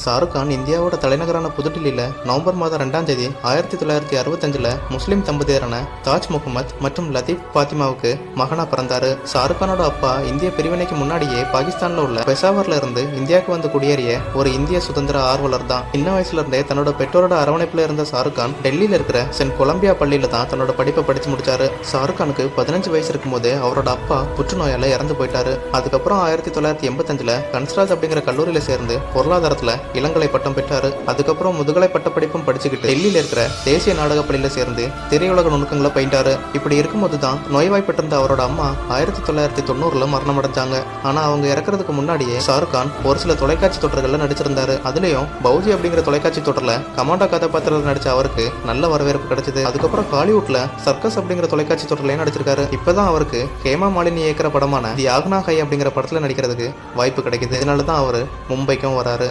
ஷாருக் கான் இந்தியாவோட தலைநகரான புதுடில்லியில் நவம்பர் மாதம் 2ஆம் தேதி 1965 முஸ்லிம் தம்பதியரான தாஜ் முகமது மற்றும் லத்தீப் பாத்திமாவுக்கு மகனா பிறந்தாரு. ஷாருக் கானோட அப்பா இந்திய பிரிவினைக்கு முன்னாடியே பாகிஸ்தான்ல உள்ள பெஷாவர்ல இருந்து இந்தியாவுக்கு வந்து குடியேறிய ஒரு இந்திய சுதந்திர ஆர்வலர் தான். சின்ன வயசுல இருந்தே தன்னோட பெற்றோரோட அரவணைப்புல இருந்த ஷாருக் கான் டெல்லியில இருக்கிற சென்ட் கொலம்பியா பள்ளியில தான் தன்னோட படிப்பை படிச்சு முடிச்சாரு. ஷாருக் கானுக்கு 15 வயசு இருக்கும் போதே அவரோட அப்பா புற்றுநோயால இறந்து போயிட்டாரு. அதுக்கப்புறம் 1985 கன்ஸ்ராஜ் அப்படிங்கிற கல்லூரியில சேர்ந்து பொருளாதாரத்துல இளங்கலை பட்டம் பெற்றாரு. அதுக்கப்புறம் முதுகலை பட்ட படிப்பும் படிச்சுக்கிட்டு டெல்லியில இருக்கிற தேசிய நாடக பள்ளியில சேர்ந்து திரையுலக நுணுக்கங்களை பயின்றாரு. இப்படி இருக்கும்போது தான் நோய்வாய்ப்பட்டிருந்த அவரோட அம்மா 1990 மரணம் அடைஞ்சாங்க. ஆனா அவங்க இறக்குறதுக்கு முன்னாடியே ஷாருக் கான் ஒரு சில தொலைக்காட்சி தொடர்கள்ல நடிச்சிருந்தாரு. அதுலயும் பௌஜி அப்படிங்கிற தொலைக்காட்சி தொடர்ல கமாண்டா கதாபாத்திரத்தில் நடிச்ச அவருக்கு நல்ல வரவேற்பு கிடைச்சது. அதுக்கப்புறம் ஹாலிவுட்ல சர்க்கஸ் அப்படிங்கிற தொலைக்காட்சி தொடர்லையும் நடிச்சிருக்காரு. இப்பதான் அவருக்கு ஹேமா மாலினி இயக்கிற படமான தி ஆக்னா ஹை அப்படிங்கிற படத்துல நடிக்கிறதுக்கு வாய்ப்பு கிடைக்குது. இதனாலதான் அவரு மும்பைக்கும் வராரு.